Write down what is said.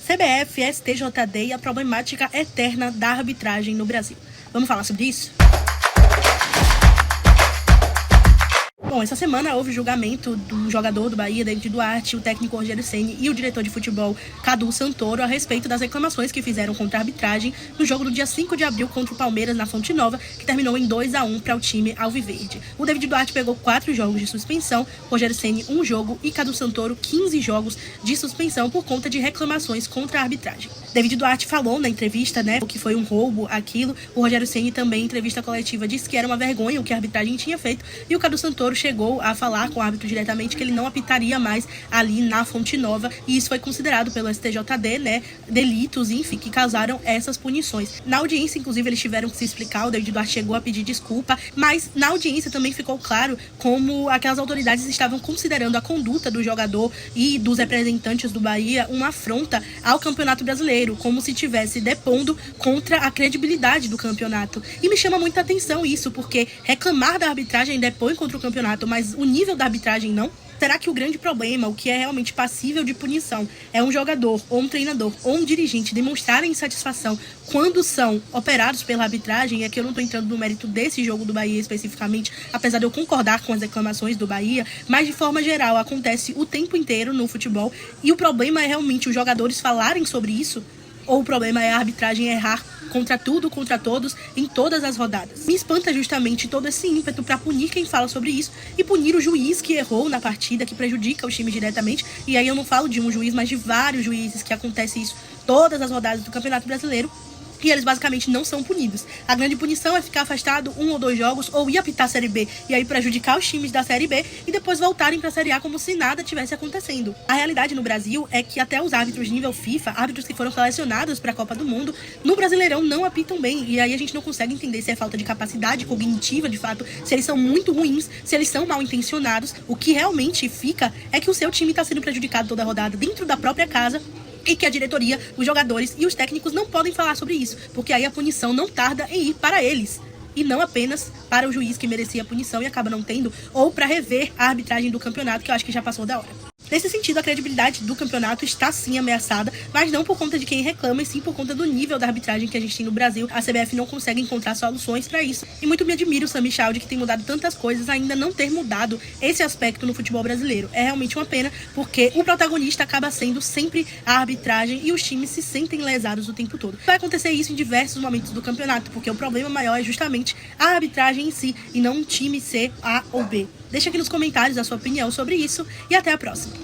CBF, STJD e a problemática eterna da arbitragem no Brasil. Vamos falar sobre isso? Bom, essa semana houve julgamento do jogador do Bahia, David Duarte, o técnico Rogério Ceni e o diretor de futebol, Cadu Santoro, a respeito das reclamações que fizeram contra a arbitragem no jogo do dia 5 de abril contra o Palmeiras na Fonte Nova, que terminou em 2-1 para o time alviverde. O David Duarte pegou 4 jogos de suspensão, Rogério Ceni 1 jogo e Cadu Santoro 15 jogos de suspensão por conta de reclamações contra a arbitragem. David Duarte falou na entrevista, que foi um roubo aquilo. O Rogério Ceni também, em entrevista coletiva, disse que era uma vergonha o que a arbitragem tinha feito, e o Cadu Santoro chegou a falar com o árbitro diretamente que ele não apitaria mais ali na Fonte Nova, e isso foi considerado pelo STJD, delitos, enfim, que causaram essas punições. Na audiência, inclusive, eles tiveram que se explicar, o David Duarte chegou a pedir desculpa, mas na audiência também ficou claro como aquelas autoridades estavam considerando a conduta do jogador e dos representantes do Bahia uma afronta ao Campeonato Brasileiro, como se estivesse depondo contra a credibilidade do campeonato. E me chama muita atenção isso, porque reclamar da arbitragem depõe contra o campeonato, mas o nível da arbitragem não? Será que o grande problema, o que é realmente passível de punição, é um jogador, ou um treinador, ou um dirigente demonstrarem insatisfação quando são operados pela arbitragem? É que eu não estou entrando no mérito desse jogo do Bahia especificamente, apesar de eu concordar com as reclamações do Bahia, mas de forma geral acontece o tempo inteiro no futebol, e o problema é realmente os jogadores falarem sobre isso? Ou o problema é a arbitragem errar contra tudo, contra todos, em todas as rodadas? Me espanta justamente todo esse ímpeto para punir quem fala sobre isso e punir o juiz que errou na partida, que prejudica os times diretamente. E aí eu não falo de um juiz, mas de vários juízes, que acontece isso todas as rodadas do Campeonato Brasileiro. E eles basicamente não são punidos. A grande punição é ficar afastado 1 ou 2 jogos, ou ir apitar a Série B e aí prejudicar os times da Série B e depois voltarem para a Série A como se nada tivesse acontecendo. A realidade no Brasil é que até os árbitros de nível FIFA, árbitros que foram selecionados para a Copa do Mundo, no Brasileirão não apitam bem. E aí a gente não consegue entender se é falta de capacidade cognitiva, de fato, se eles são muito ruins, se eles são mal intencionados. O que realmente fica é que o seu time está sendo prejudicado toda a rodada dentro da própria casa, e que a diretoria, os jogadores e os técnicos não podem falar sobre isso, porque aí a punição não tarda em ir para eles, e não apenas para o juiz que merecia a punição e acaba não tendo, ou para rever a arbitragem do campeonato, que eu acho que já passou da hora. Nesse sentido, a credibilidade do campeonato está sim ameaçada, mas não por conta de quem reclama, e sim por conta do nível da arbitragem que a gente tem no Brasil. A CBF não consegue encontrar soluções para isso. E muito me admira o Sami Chaldi, que tem mudado tantas coisas, ainda não ter mudado esse aspecto no futebol brasileiro. É realmente uma pena, porque o protagonista acaba sendo sempre a arbitragem e os times se sentem lesados o tempo todo. Vai acontecer isso em diversos momentos do campeonato, porque o problema maior é justamente a arbitragem em si, e não um time ser A ou B. Deixa aqui nos comentários a sua opinião sobre isso e até a próxima.